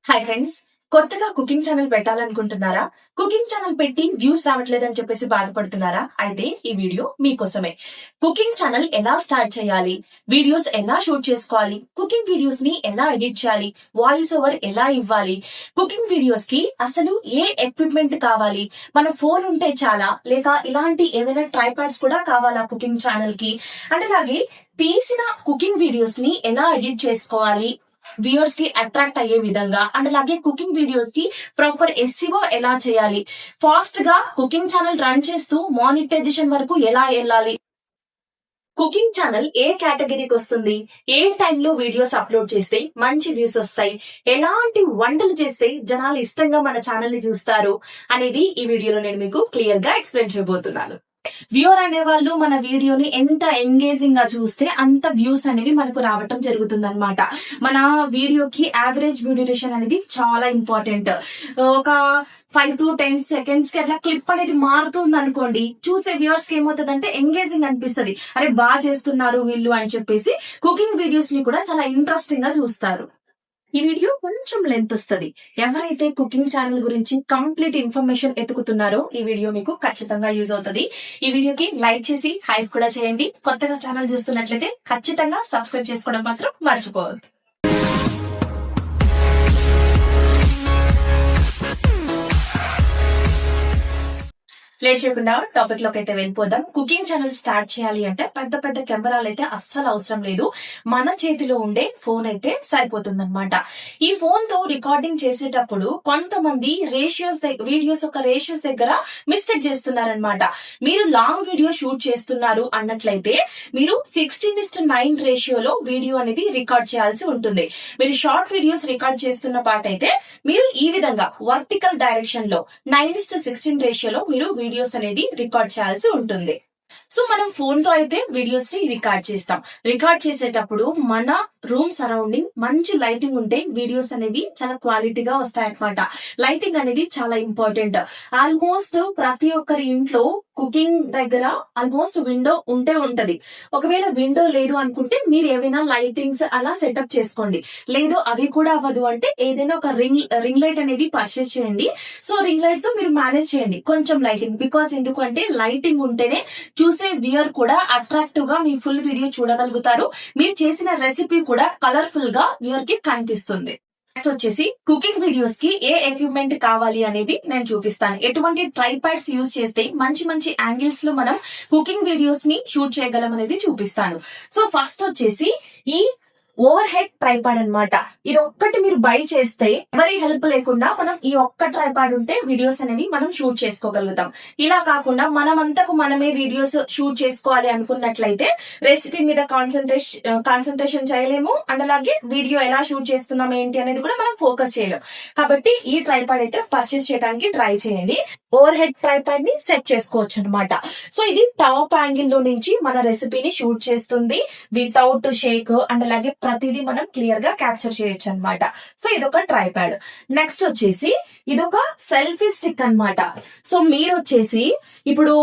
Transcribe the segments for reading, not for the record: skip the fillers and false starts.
Hi friends, కొత్తగా cooking channel పెట్టాలనుకుంటున్నారా? Cooking channel పెట్టి views రావట్లేదని చెప్పేసి బాధపడుతున్నారా? అయితే ఈ వీడియో మీకోసమే. కుకింగ్ ఛానల్ ఎలా స్టార్ట్ చేయాలి, వీడియోస్ ఎలా షూట్ చేసుకోవాలి, కుకింగ్ వీడియోస్ ని ఎలా ఎడిట్ చేయాలి, వాయిస్ ఓవర్ ఎలా ఇవ్వాలి, కుకింగ్ వీడియోస్ కి అసలు ఏ ఎక్విప్మెంట్ కావాలి, మన ఫోన్ ఉంటే చాలా లేక ఇలాంటి ఏమైనా ట్రైపాడ్స్ కూడా కావాలా కుకింగ్ ఛానల్ కి, అంటే అలాగే తీసిన కుకింగ్ వీడియోస్ ని ఎలా ఎడిట్ చేసుకోవాలి, వ్యూవర్స్ కి అట్రాక్ట్ అయ్యే విధంగా, అండ్ అలాగే కుకింగ్ వీడియోస్ కి ప్రాపర్ ఎస్సీఓ ఎలా చేయాలి, ఫాస్ట్ గా కుకింగ్ ఛానల్ రన్ చేస్తూ మానిటైజేషన్ వరకు ఎలా వెళ్ళాలి, కుకింగ్ ఛానల్ ఏ కేటగిరీకి వస్తుంది, ఏ టైంలో వీడియోస్ అప్లోడ్ చేస్తే మంచి వ్యూస్ వస్తాయి, ఎలాంటి వంటలు చేస్తే జనాలు ఇష్టంగా మన ఛానల్ ని చూస్తారు అనేది ఈ వీడియోలో నేను మీకు క్లియర్ గా ఎక్స్ప్లెయిన్ చేయబోతున్నాను. వ్యూవర్ అనే వాళ్ళు మన వీడియోని ఎంత ఎంగేజింగ్ గా చూస్తే అంత వ్యూస్ అనేవి మనకు రావటం జరుగుతుంది అనమాట. మన వీడియోకి యావరేజ్ వ్యూ డ్యూరేషన్ అనేది చాలా ఇంపార్టెంట్. ఒక 5 to 10 seconds కి అట్లా క్లిప్ అనేది మారుతుంది అనుకోండి, చూసే వ్యూవర్స్ కి ఏమవుతుందంటే ఎంగేజింగ్ అనిపిస్తుంది. అరే బాగా చేస్తున్నారు వీళ్ళు అని చెప్పేసి కుకింగ్ వీడియోస్ ని కూడా చాలా ఇంట్రెస్టింగ్ గా చూస్తారు. ఈ వీడియో కొంచెం లెంత్ వస్తుంది. ఎవరైతే కుకింగ్ ఛానల్ గురించి కంప్లీట్ ఇన్ఫర్మేషన్ ఎతుకుతున్నారో ఈ వీడియో మీకు ఖచ్చితంగా యూజ్ అవుతుంది. ఈ వీడియోకి లైక్ చేసి హైప్ కూడా చేయండి. కొత్తగా ఛానల్ చూస్తున్నట్లయితే ఖచ్చితంగా సబ్స్క్రైబ్ చేసుకోవడం మాత్రం మర్చిపోవద్దు. లేట్ చేయకుండా టాపిక్ లోకి అయితే వెళ్ళిపోదాం. కుకింగ్ ఛానల్ స్టార్ట్ చేయాలి అంటే పెద్ద పెద్ద కెమెరాలు అయితే అస్సలు అవసరం లేదు. మన చేతిలో ఉండే ఫోన్ అయితే సరిపోతుంది అనమాట. ఈ ఫోన్ తో రికార్డింగ్ చేసేటప్పుడు కొంతమంది వీడియోస్ యొక్క రేషియోస్ దగ్గర మిస్టేక్ చేస్తున్నారనమాట. మీరు లాంగ్ వీడియో షూట్ చేస్తున్నారు అన్నట్లయితే మీరు 16:9 రేషియోలో వీడియో అనేది రికార్డ్ చేయాల్సి ఉంటుంది. మీరు షార్ట్ వీడియోస్ రికార్డ్ చేస్తున్న పాట అయితే మీరు ఈ విధంగా వర్టికల్ డైరెక్షన్ లో 9:16 రేషియోలో మీరు వీడియోస్ అనేది రికార్డ్ చేయాల్సి ఉంటుంది. సో మనం ఫోన్ తో అయితే వీడియోస్ ని రికార్డ్ చేస్తాం. రికార్డ్ చేసేటప్పుడు మన రూమ్ సరౌండింగ్ మంచి లైటింగ్ ఉంటే వీడియోస్ అనేవి చాలా క్వాలిటీగా వస్తాయన్నమాట. లైటింగ్ అనేది చాలా ఇంపార్టెంట్. ఆల్మోస్ట్ ప్రతి ఒక్కరి ఇంట్లో కుకింగ్ దగ్గర ఆల్మోస్ట్ విండో ఉంటే ఉంటది. ఒకవేళ విండో లేదు అనుకుంటే మీరు ఏవైనా లైటింగ్స్ అలా సెటప్ చేసుకోండి. లేదు అవి కూడా అవ్వదు అంటే ఏదైనా ఒక రింగ్ లైట్ అనేది పర్చేస్ చేయండి. సో రింగ్ లైట్ తో మీరు మేనేజ్ చేయండి కొంచెం లైటింగ్. బికాస్ ఎందుకంటే లైటింగ్ ఉంటేనే చూసే వ్యూయర్ కూడా అట్రాక్టివ్ గా మీ ఫుల్ వీడియో చూడగలుగుతారు. మీరు చేసిన రెసిపీ కూడా కలర్ఫుల్ గా వ్యూయర్ కి కనిపిస్తుంది. నెక్స్ట్ వచ్చేసి కుకింగ్ వీడియోస్ కి ఏ ఎక్విప్మెంట్ కావాలి అనేది నేను చూపిస్తాను. ఎటువంటి ట్రైపాడ్స్ యూజ్ చేస్తే మంచి మంచి యాంగిల్స్ లో మనం కుకింగ్ వీడియోస్ ని షూట్ చేయగలం అనేది చూపిస్తాను. సో ఫస్ట్ వచ్చేసి ఈ ఓవర్ హెడ్ ట్రైపాడ్ అనమాట. ఇది ఒక్కటి మీరు బై చేస్తే ఎవరి హెల్ప్ లేకుండా మనం ఈ ఒక్క ట్రైపాడ్ ఉంటే వీడియోస్ అనేవి మనం షూట్ చేసుకోగలుగుతాం. ఇలా కాకుండా మనమంతకు మనమే వీడియోస్ షూట్ చేసుకోవాలి అనుకున్నట్లయితే రెసిపీ మీద కాన్సన్ట్రేషన్ చేయలేము. అండ్ అలాగే వీడియో ఎలా షూట్ చేస్తున్నాం ఏంటి అనేది కూడా మనం ఫోకస్ చేయలేం. కాబట్టి ఈ ట్రైపాడ్ అయితే పర్చేస్ చేయడానికి ట్రై చేయండి. ఓవర్ హెడ్ ట్రైపాడ్ ని సెట్ చేసుకోవచ్చు అనమాట. సో ఇది టాప్ యాంగిల్ లో నుంచి మన రెసిపీని షూట్ చేస్తుంది వితౌట్ షేక్. అండ్ అలాగే ప్రతిదీ మనం క్లియర్ గా క్యాప్చర్ చేయొచ్చు అనమాట. సో ఇదొక ట్రైపాడ్. నెక్స్ట్ వచ్చేసి ఇదొక సెల్ఫీ స్టిక్ అనమాట. సో మీరు వచ్చేసి ఇప్పుడు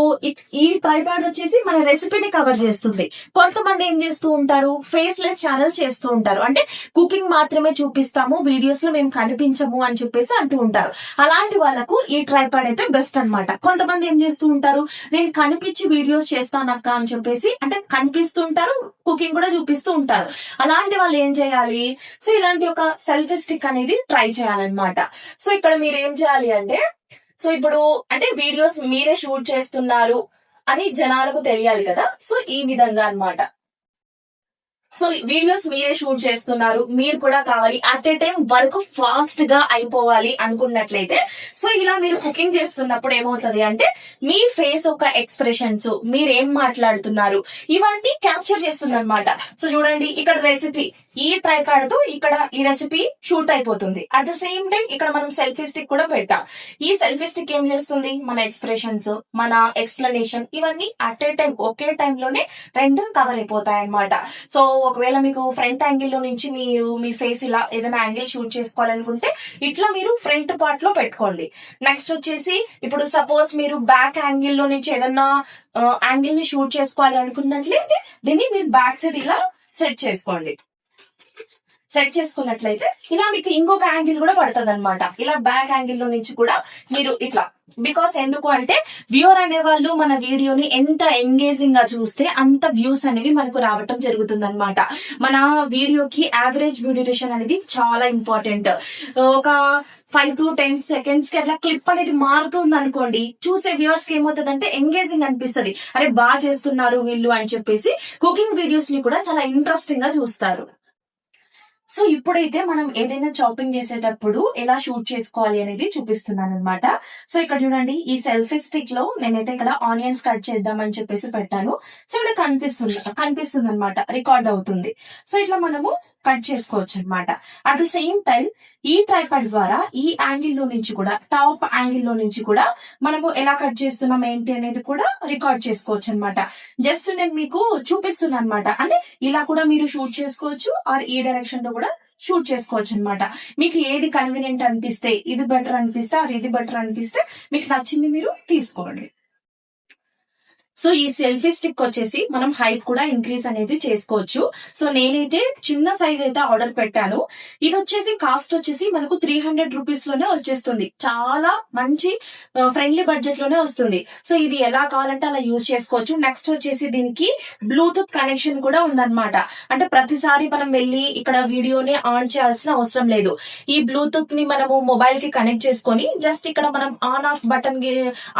ఈ ట్రైపాడ్ వచ్చేసి మన రెసిపీని కవర్ చేస్తుంది. కొంతమంది ఏం చేస్తూ ఉంటారు, ఫేస్ లెస్ ఛానల్స్ చేస్తూ ఉంటారు. అంటే కుకింగ్ మాత్రమే చూపిస్తాము, వీడియోస్ లో మేము కనిపించము అని చెప్పేసి అంటూ ఉంటారు. అలాంటి వాళ్ళకు ఈ ట్రైపాడ్ అయితే బెస్ట్ అనమాట. కొంతమంది ఏం చేస్తూ ఉంటారు, నేను కనిపించి వీడియోస్ చేస్తానక్క అని చెప్పేసి అంటే కనిపిస్తూ ఉంటారు, కుకింగ్ కూడా చూపిస్తూ ఉంటారు. అలాంటి వాళ్ళు ఏం చేయాలి, సో ఇలాంటి ఒక సెల్ఫీ స్టిక్ అనేది ట్రై చేయాలన్నమాట. సో ఇక్కడ మీరు ఏం చేయాలి అంటే, సో ఇప్పుడు అంటే వీడియోస్ మీరే షూట్ చేస్తున్నారు అని జనాలకు తెలియాలి కదా. సో ఈ విధంగా అన్నమాట. సో వీడియోస్ మీరే షూట్ చేస్తున్నారు, మీరు కూడా కావాలి, at a time work fast గా అయిపోవాలి అనుకున్నట్లయితే సో ఇలా మీరు కుకింగ్ చేస్తున్నప్పుడు ఏమవుతుంది అంటే మీ ఫేస్ ఒక ఎక్స్ప్రెషన్స్, మీరేం మాట్లాడుతున్నారు ఇవన్నీ క్యాప్చర్ చేస్తుంది అనమాట. సో చూడండి ఇక్కడ రెసిపీ ఈ ట్రైపాడ్ తో ఇక్కడ ఈ రెసిపీ షూట్ అయిపోతుంది. అట్ ద సేమ్ టైం ఇక్కడ మనం సెల్ఫీ స్టిక్ కూడా పెట్టాం. ఈ సెల్ఫీ స్టిక్ ఏం చేస్తుంది, మన ఎక్స్ప్రెషన్స్, మన ఎక్స్ప్లెనేషన్ ఇవన్నీ అట్ ఏ టైం ఒకే టైంలోనే రెండు కవర్ అయిపోతాయి అనమాట. సో ఒకవేళ మీకు ఫ్రంట్ యాంగిల్ లో నుంచి మీరు మీ ఫేస్ ఇలా ఏదైనా యాంగిల్ షూట్ చేసుకోవాలనుకుంటే ఇట్లా మీరు ఫ్రంట్ పార్ట్ లో పెట్టుకోండి. నెక్స్ట్ వచ్చేసి ఇప్పుడు సపోజ్ మీరు బ్యాక్ యాంగిల్ లో నుంచి ఏదన్నా యాంగిల్ ని షూట్ చేసుకోవాలి అనుకున్నట్లయితే దీన్ని మీరు బ్యాక్ సైడ్ ఇలా సెట్ చేసుకోండి. సెట్ చేసుకున్నట్లయితే ఇలా మీకు ఇంకొక యాంగిల్ కూడా పడుతుంది అనమాట. ఇలా బ్యాక్ యాంగిల్ లో నుంచి కూడా మీరు ఇట్లా, బికాస్ ఎందుకు అంటే వ్యూవర్ అనే వాళ్ళు మన వీడియోని ఎంత ఎంగేజింగ్ గా చూస్తే అంత వ్యూస్ అనేవి మనకు రావటం జరుగుతుంది అనమాట. మన వీడియోకి యావరేజ్ వ్యూ డ్యూరేషన్ అనేది చాలా ఇంపార్టెంట్. ఒక 5 to 10 seconds కి అట్లా క్లిప్ అనేది మారుతుంది అనుకోండి, చూసే వ్యూవర్స్ కి ఏమవుతుందంటే ఎంగేజింగ్ అనిపిస్తుంది, అరే బాగా చేస్తున్నారు వీళ్ళు అని చెప్పేసి కుకింగ్ వీడియోస్ ని కూడా చాలా ఇంట్రెస్టింగ్ గా చూస్తారు. సో ఇప్పుడైతే మనం ఏదైనా చాపింగ్ చేసేటప్పుడు ఎలా షూట్ చేసుకోవాలి అనేది చూపిస్తున్నాను అనమాట. సో ఇక్కడ చూడండి, ఈ సెల్ఫీ స్టిక్ లో నేనైతే ఇక్కడ ఆనియన్స్ కట్ చేద్దామని చెప్పేసి పెట్టాను. సో ఇక్కడ కనిపిస్తుంది అనమాట, రికార్డ్ అవుతుంది. సో ఇట్లా మనము కట్ చేసుకోవచ్చు అనమాట. అట్ ద సేమ్ టైం ఈ ట్రైపాడ్ ద్వారా ఈ యాంగిల్ లో నుంచి కూడా, టాప్ యాంగిల్ లో నుంచి కూడా మనము ఎలా కట్ చేస్తున్నాం ఏంటి అనేది కూడా రికార్డ్ చేసుకోవచ్చు అనమాట. జస్ట్ నేను మీకు చూపిస్తున్నా అనమాట. అంటే ఇలా కూడా మీరు షూట్ చేసుకోవచ్చు, ఆర్ ఈ డైరెక్షన్ లో కూడా షూట్ చేసుకోవచ్చు అనమాట. మీకు ఏది కన్వీనియంట్ అనిపిస్తే, ఇది బెటర్ అనిపిస్తే ఆర్ ఇది బెటర్ అనిపిస్తే మీకు నచ్చింది మీరు తీసుకోండి. సో ఈ సెల్ఫీ స్టిక్ వచ్చేసి మనం హైట్ కూడా ఇంక్రీజ్ అనేది చేసుకోవచ్చు. సో నేనైతే చిన్న సైజ్ అయితే ఆర్డర్ పెట్టాను. ఇది వచ్చేసి కాస్ట్ వచ్చేసి మనకు 300 రూపీస్ లోనే వచ్చేస్తుంది. చాలా మంచి ఫ్రెండ్లీ బడ్జెట్ లోనే వస్తుంది. సో ఇది ఎలా కావాలంటే అలా యూజ్ చేసుకోవచ్చు. నెక్స్ట్ వచ్చేసి దీనికి బ్లూటూత్ కనెక్షన్ కూడా ఉందన్నమాట. అంటే ప్రతిసారి మనం వెళ్ళి ఇక్కడ వీడియోని ఆన్ చేయాల్సిన అవసరం లేదు. ఈ బ్లూటూత్ ని మనము మొబైల్ కి కనెక్ట్ చేసుకొని జస్ట్ ఇక్కడ మనం ఆన్ ఆఫ్ బటన్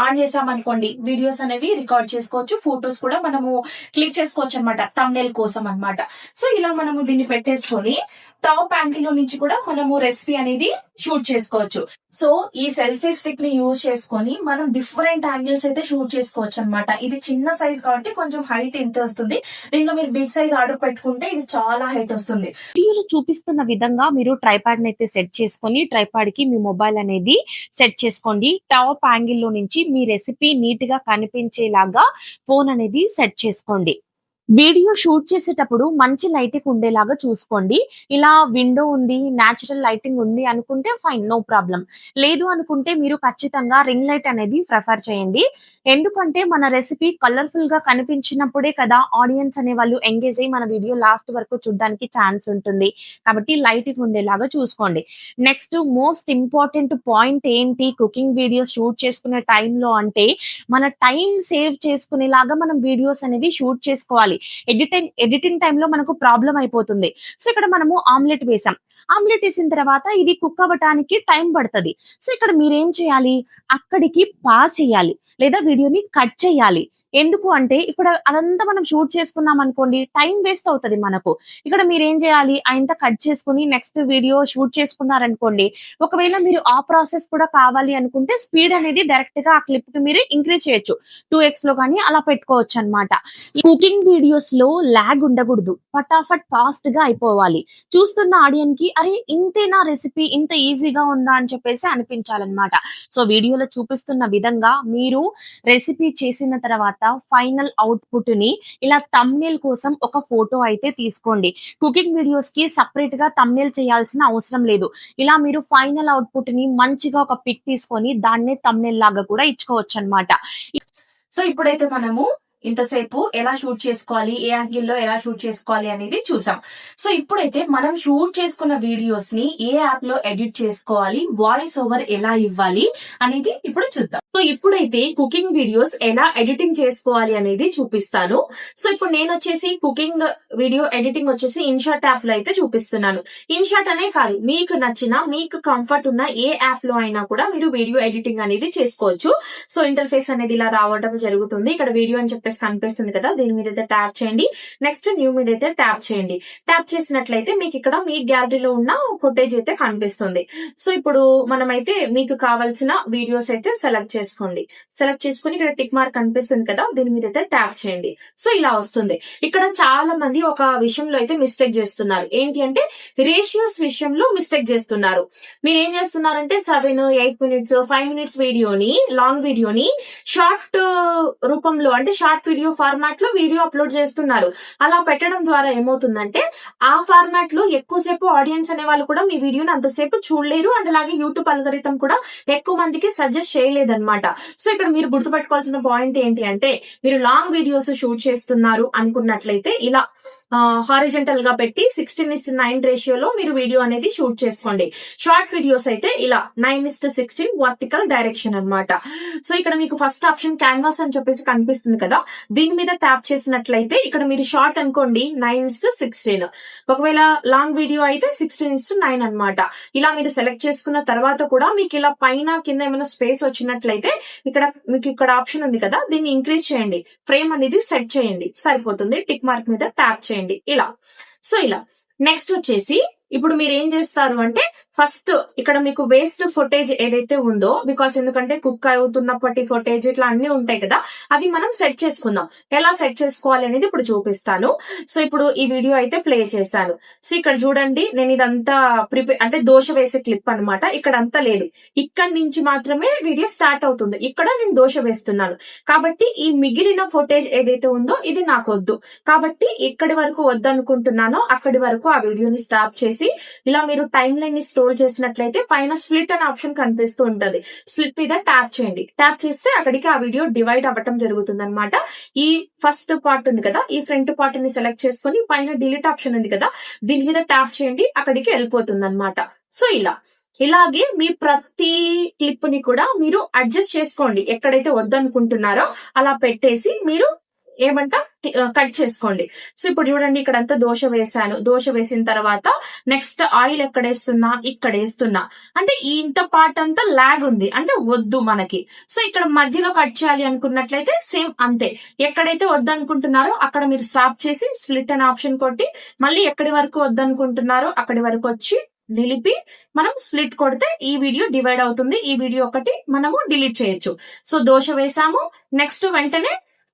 ఆన్ చేసామనుకోండి, వీడియోస్ అనేవి రికార్డ్ చేసుకోవచ్చు, ఫోటోస్ కూడా మనము క్లిక్ చేసుకోవచ్చు అనమాట, థంబ్నెయిల్ కోసం అన్నమాట. సో ఇలా మనము దీన్ని పెట్టేసుకొని టాప్ యాంగిల్ లో నుంచి కూడా మనము రెసిపీ అనేది షూట్ చేసుకోవచ్చు. సో ఈ సెల్ఫీ స్టిక్ ని యూజ్ చేసుకొని మనం డిఫరెంట్ యాంగిల్స్ అయితే షూట్ చేసుకోవచ్చు అనమాట. ఇది చిన్న సైజ్ కాబట్టి కొంచెం హైట్ ఎంత వస్తుంది. దీనిలో మీరు బిగ్ సైజ్ ఆర్డర్ పెట్టుకుంటే ఇది చాలా హైట్ వస్తుంది. వీడియోలో చూపిస్తున్న విధంగా మీరు ట్రైపాడ్ అయితే సెట్ చేసుకొని ట్రైపాడ్ కి మీ మొబైల్ అనేది సెట్ చేసుకోండి. టాప్ యాంగిల్ లో నుంచి మీ రెసిపీ నీట్ గా కనిపించేలాగా ఫోన్ అనేది సెట్ చేసుకోండి. వీడియో షూట్ చేసేటప్పుడు మంచి లైటింగ్ ఉండేలాగా చూసుకోండి. ఇలా విండో ఉంది, న్యాచురల్ లైటింగ్ ఉంది అనుకుంటే ఫైన్, నో ప్రాబ్లం. లేదు అనుకుంటే మీరు ఖచ్చితంగా రింగ్ లైట్ అనేది ప్రిఫర్ చేయండి. ఎందుకంటే మన రెసిపీ కలర్ఫుల్ గా కనిపించినప్పుడే కదా ఆడియన్స్ అనే వాళ్ళు ఎంగేజ్ అయ్యి మన వీడియో లాస్ట్ వరకు చూడడానికి ఛాన్స్ ఉంటుంది. కాబట్టి లైటింగ్ ఉండేలాగా చూసుకోండి. నెక్స్ట్ మోస్ట్ ఇంపార్టెంట్ పాయింట్ ఏంటి కుకింగ్ వీడియోస్ షూట్ చేసుకునే టైంలో అంటే, మన టైం సేవ్ చేసుకునేలాగా మనం వీడియోస్ అనేవి షూట్ చేసుకోవాలి. ఎడిటింగ్ టైంలో మనకు ప్రాబ్లం అయిపోతుంది. సో ఇక్కడ మనము ఆమ్లెట్ వేసాం. ఆమ్లెట్ వేసిన తర్వాత ఇది కుక్ అవ్వటానికి టైం పడుతుంది. సో ఇక్కడ మీరేం చేయాలి, అక్కడికి పాజ్ చేయాలి లేదా వీడియోని కట్ చేయాలి. ఎందుకు అంటే ఇక్కడ అదంతా మనం షూట్ చేసుకున్నాం అనుకోండి, టైం వేస్ట్ అవుతుంది మనకు. ఇక్కడ మీరు ఏం చేయాలి, అయంతా కట్ చేసుకుని నెక్స్ట్ వీడియో షూట్ చేసుకున్నారనుకోండి, ఒకవేళ మీరు ఆ ప్రాసెస్ కూడా కావాలి అనుకుంటే స్పీడ్ అనేది డైరెక్ట్ గా ఆ క్లిప్ కి మీరు ఇంక్రీజ్ చేయొచ్చు, 2x లో కానీ అలా పెట్టుకోవచ్చు అనమాట. కుకింగ్ వీడియోస్ లో లాగ్ ఉండకూడదు, ఫటాఫట్ ఫాస్ట్ గా అయిపోవాలి. చూస్తున్న ఆడియన్స్ కి అరే ఇంతేనా రెసిపీ, ఇంత ఈజీగా ఉందా అని చెప్పేసి అనిపించాలన్నమాట. సో వీడియోలో చూపిస్తున్న విధంగా మీరు రెసిపీ చేసిన తర్వాత ఫైనల్ అవుట్పుట్ ని ఇలా థంబ్నెయిల్ కోసం ఒక ఫోటో అయితే తీసుకోండి. కుకింగ్ వీడియోస్ కి సపరేట్ గా థంబ్నెయిల్ చేయాల్సిన అవసరం లేదు. ఇలా మీరు ఫైనల్ అవుట్పుట్ ని మంచిగా ఒక పిక్ తీసుకొని దాన్నే థంబ్నెయిల్ లాగా కూడా ఇచ్చుకోవచ్చు అనమాట. సో ఇప్పుడైతే మనము ఇంతసేపు ఎలా షూట్ చేసుకోవాలి, ఏ యాంగిల్లో ఎలా షూట్ చేసుకోవాలి అనేది చూసాం. సో ఇప్పుడైతే మనం షూట్ చేసుకున్న వీడియోస్ ని ఏ యాప్ లో ఎడిట్ చేసుకోవాలి, వాయిస్ ఓవర్ ఎలా ఇవ్వాలి అనేది ఇప్పుడు చూద్దాం. సో ఇప్పుడైతే కుకింగ్ వీడియోస్ ఎలా ఎడిటింగ్ చేసుకోవాలి అనేది చూపిస్తాను. సో ఇప్పుడు నేను వచ్చేసి కుకింగ్ వీడియో ఎడిటింగ్ వచ్చేసి ఇన్షాట్ యాప్ లో అయితే చూపిస్తున్నాను. ఇన్షాట్ అనే కాదు, మీకు నచ్చిన, మీకు కంఫర్ట్ ఉన్న ఏ యాప్ లో అయినా కూడా మీరు వీడియో ఎడిటింగ్ అనేది చేసుకోవచ్చు. సో ఇంటర్ఫేస్ అనేది ఇలా రావడం జరుగుతుంది. ఇక్కడ వీడియో అని చెప్పేసి కనిపిస్తుంది కదా, దీని మీద అయితే ట్యాప్ చేయండి. నెక్స్ట్ న్యూ మీద అయితే ట్యాప్ చేయండి. ట్యాప్ చేసినట్లయితే మీకు ఇక్కడ మీ గ్యాలరీలో ఉన్న ఫుటేజ్ అయితే కనిపిస్తుంది. సో ఇప్పుడు మనమైతే మీకు కావాల్సిన వీడియోస్ అయితే సెలెక్ట్ చేసుకోండి. సెలెక్ట్ చేసుకుని ఇక్కడ టిక్ మార్క్ కనిపిస్తుంది కదా, దీని మీద అయితే ట్యాప్ చేయండి. సో ఇలా వస్తుంది. ఇక్కడ చాలా మంది ఒక విషయంలో అయితే మిస్టేక్ చేస్తున్నారు. ఏంటి అంటే రేషియోస్ విషయంలో మిస్టేక్ చేస్తున్నారు. మీరు ఏం చేస్తున్నారంటే 7, 8 మినిట్స్, 5 మినిట్స్ వీడియోని, లాంగ్ వీడియోని షార్ట్ రూపంలో అంటే షార్ట్ వీడియో ఫార్మాట్ లో వీడియో అప్లోడ్ చేస్తున్నారు. అలా పెట్టడం ద్వారా ఏమవుతుందంటే ఆ ఫార్మాట్ లో ఎక్కువసేపు ఆడియన్స్ అనే వాళ్ళు కూడా మీ వీడియోని అంతసేపు చూడలేరు. అండ్ అలాగే యూట్యూబ్ అల్గోరిథం కూడా ఎక్కువ మందికి సజెస్ట్ చేయలేదన్నమాట. సో ఇక్కడ మీరు గుర్తుపెట్టుకోవాల్సిన పాయింట్ ఏంటి అంటే, మీరు లాంగ్ వీడియోస్ షూట్ చేస్తున్నారు అనుకున్నట్లయితే ఇలా హారిజెంటల్ గా పెట్టి 16:9 రేషియోలో మీరు వీడియో అనేది షూట్ చేసుకోండి. షార్ట్ వీడియోస్ అయితే ఇలా 9:16 వర్టికల్ డైరెక్షన్ అన్నమాట. సో ఇక్కడ మీకు ఫస్ట్ ఆప్షన్ క్యాన్వాస్ అని చెప్పేసి కనిపిస్తుంది కదా, దీని మీద ట్యాప్ చేసినట్లయితే ఇక్కడ మీరు షార్ట్ అనుకోండి 9:16, ఒకవేళ లాంగ్ వీడియో అయితే 16:9 అన్నమాట. ఇలా మీరు సెలెక్ట్ చేసుకున్న తర్వాత కూడా మీకు ఇలా పైన కింద ఏమైనా స్పేస్ వచ్చినట్లయితే మీకు ఇక్కడ ఆప్షన్ ఉంది కదా, దీన్ని ఇంక్రీజ్ చేయండి, ఫ్రేమ్ అనేది సెట్ చేయండి, సరిపోతుంది. టిక్ మార్క్ మీద ట్యాప్ చేయండి ఇలా. సో ఇలా నెక్స్ట్ వచ్చేసి ఇప్పుడు మీరు ఏం చేస్తారు అంటే ఫస్ట్ ఇక్కడ మీకు వేస్ట్ ఫుటేజ్ ఏదైతే ఉందో, బికాస్ ఎందుకంటే కుక్ అవుతున్నప్పటి ఫుటేజ్ ఇట్లా అన్ని ఉంటాయి కదా, అవి మనం సెట్ చేసుకుందాం. ఎలా సెట్ చేసుకోవాలి అనేది ఇప్పుడు చూపిస్తాను. సో ఇప్పుడు ఈ వీడియో అయితే ప్లే చేశాను. సో ఇక్కడ చూడండి, నేను ఇదంతా అంటే దోశ వేసే క్లిప్ అన్నమాట. ఇక్కడ అంతా లేదు, ఇక్కడ నుంచి మాత్రమే వీడియో స్టార్ట్ అవుతుంది. ఇక్కడ నేను దోశ వేస్తున్నాను కాబట్టి ఈ మిగిలిన ఫుటేజ్ ఏదైతే ఉందో ఇది నాకు వద్దు. కాబట్టి ఇక్కడి వరకు వద్దనుకుంటున్నానో అక్కడి వరకు ఆ వీడియోని స్టాప్ చేసి ఇలా మీరు టైం లైన్ ని స్క్రోల్ చేసినట్లయితే పైన స్ప్లిట్ అనే ఆప్షన్ కనిపిస్తూ ఉంటది. స్ప్లిట్ మీద ట్యాప్ చేయండి. ట్యాప్ చేస్తే అక్కడికి ఆ వీడియో డివైడ్ అవ్వటం జరుగుతుంది అనమాట. ఈ ఫస్ట్ పార్ట్ ఉంది కదా, ఈ ఫ్రంట్ పార్ట్ ని సెలెక్ట్ చేసుకుని పైన డిలీట్ ఆప్షన్ ఉంది కదా, దీని మీద ట్యాప్ చేయండి, అక్కడికి వెళ్ళిపోతుంది అనమాట. సో ఇలాగే మీ ప్రతి క్లిప్ ని కూడా మీరు అడ్జస్ట్ చేసుకోండి. ఎక్కడైతే వద్దనుకుంటున్నారో అలా పెట్టేసి మీరు కట్ చేసుకోండి. సో ఇప్పుడు చూడండి, ఇక్కడంతా దోశ వేసాను. దోశ వేసిన తర్వాత నెక్స్ట్ ఆయిల్ ఎక్కడేస్తున్నా, ఇక్కడ వేస్తున్నా. అంటే ఇంత పార్ట్ అంతా లాగ్ ఉంది, అంటే వద్దు మనకి. సో ఇక్కడ మధ్యలో కట్ చేయాలి అనుకున్నట్లయితే సేమ్ అంతే. ఎక్కడైతే వద్దనుకుంటున్నారో అక్కడ మీరు స్టాప్ చేసి స్ప్లిట్ అనే ఆప్షన్ కొట్టి మళ్ళీ ఎక్కడి వరకు వద్దనుకుంటున్నారో అక్కడి వరకు వచ్చి నిలిపి మనం స్ప్లిట్ కొడితే ఈ వీడియో డివైడ్ అవుతుంది. ఈ వీడియో ఒకటి మనము డిలీట్ చేయొచ్చు. సో దోశ వేసాము, నెక్స్ట్ వెంటనే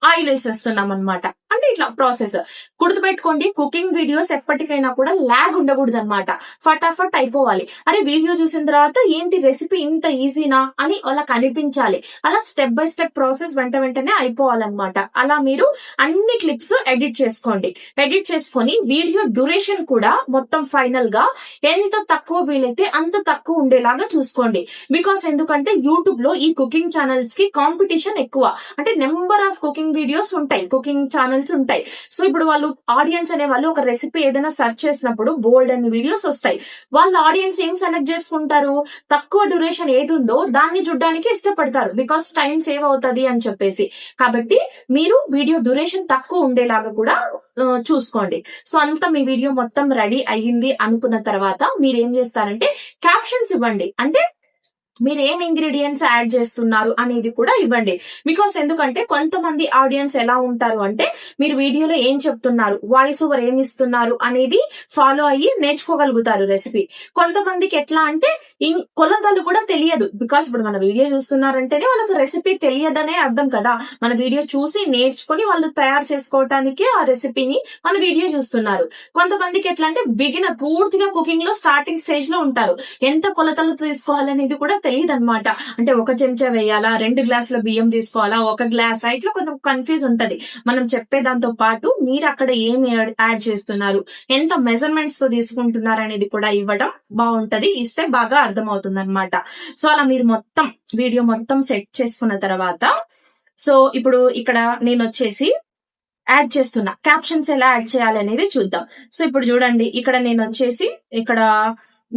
ఆయిల్ వేసేస్తున్నాం అనమాట. అంటే ఇట్లా ప్రాసెస్ గుర్తుపెట్టుకోండి. కుకింగ్ వీడియోస్ ఎప్పటికైనా కూడా ల్యాగ్ ఉండకూడదు అనమాట. ఫటాఫట్ అయిపోవాలి. అరే వీడియో చూసిన తర్వాత ఏంటి రెసిపీ ఇంత ఈజీనా అని వాళ్ళకి అనిపించాలి. అలా స్టెప్ బై స్టెప్ ప్రాసెస్ వెంటనే అయిపోవాలన్నమాట. అలా మీరు అన్ని క్లిప్స్ ఎడిట్ చేసుకోండి. ఎడిట్ చేసుకొని వీడియో డ్యూరేషన్ కూడా మొత్తం ఫైనల్ గా ఎంత తక్కువ వీలైతే అంత తక్కువ ఉండేలాగా చూసుకోండి. బికాస్ ఎందుకంటే యూట్యూబ్ లో ఈ కుకింగ్ ఛానల్స్ కి కాంపిటీషన్ ఎక్కువ. అంటే నెంబర్ ఆఫ్ కుకింగ్ వీడియోస్ ఉంటాయి, కుకింగ్ ఛానల్స్ ఉంటాయి. సో ఇప్పుడు వాళ్ళు ఆడియన్స్ అనే వాళ్ళు ఒక రెసిపీ ఏదైనా సెర్చ్ చేసినప్పుడు బోల్డ్ అన్ని వీడియోస్ వస్తాయి. వాళ్ళ ఆడియన్స్ ఏం సెలెక్ట్ చేసుకుంటారు, తక్కువ డ్యూరేషన్ ఏది ఉందో దాన్ని చూడడానికి ఇష్టపడతారు, బికాస్ టైం సేవ్ అవుతుంది అని చెప్పేసి. కాబట్టి మీరు వీడియో డ్యూరేషన్ తక్కువ ఉండేలాగా కూడా చూసుకోండి. సో అంతా మీ వీడియో మొత్తం రెడీ అయ్యింది అనుకున్న తర్వాత మీరు ఏం చేస్తారంటే క్యాప్షన్స్ ఇవ్వండి. అంటే మీరు ఏం ఇంగ్రీడియంట్స్ యాడ్ చేస్తున్నారు అనేది కూడా ఇవ్వండి. బికాస్ ఎందుకంటే కొంతమంది ఆడియన్స్ ఎలా ఉంటారు అంటే మీరు వీడియోలో ఏం చెప్తున్నారు, వాయిస్ ఓవర్ ఏమి ఇస్తున్నారు అనేది ఫాలో అయ్యి నేర్చుకోగలుగుతారు రెసిపీ. కొంతమందికి ఎట్లా అంటే కొలతలు కూడా తెలియదు. బికాస్ ఇప్పుడు మన వీడియో చూస్తున్నారంటేనే వాళ్ళకి రెసిపీ తెలియదనే అర్థం కదా. మన వీడియో చూసి నేర్చుకొని వాళ్ళు తయారు చేసుకోవటానికి ఆ రెసిపీని మన వీడియో చూస్తున్నారు. కొంతమందికి ఎట్లా అంటే బిగినర్, పూర్తిగా కుకింగ్ లో స్టార్టింగ్ స్టేజ్ లో ఉంటారు. ఎంత కొలతలు తీసుకోవాలనేది కూడా తెలియదు అనమాట. అంటే 1 చెంచా వేయాలా, 2 గ్లాసుల బియ్యం తీసుకోవాలా, 1 గ్లాస్, ఇట్లా కొంచెం కన్ఫ్యూజ్ ఉంటది. మనం చెప్పేదాంతో పాటు మీరు అక్కడ ఏం యాడ్ చేస్తున్నారు, ఎంత మెజర్మెంట్స్ తో తీసుకుంటున్నారు అనేది కూడా ఇవ్వడం బాగుంటది. ఇస్తే బాగా అర్థమవుతుంది అనమాట. సో అలా మీరు మొత్తం వీడియో మొత్తం సెట్ చేసుకున్న తర్వాత సో ఇప్పుడు ఇక్కడ నేను వచ్చేసి యాడ్ చేస్తున్నా. క్యాప్షన్స్ ఎలా యాడ్ చేయాలి అనేది చూద్దాం. సో ఇప్పుడు చూడండి, ఇక్కడ నేను వచ్చేసి ఇక్కడ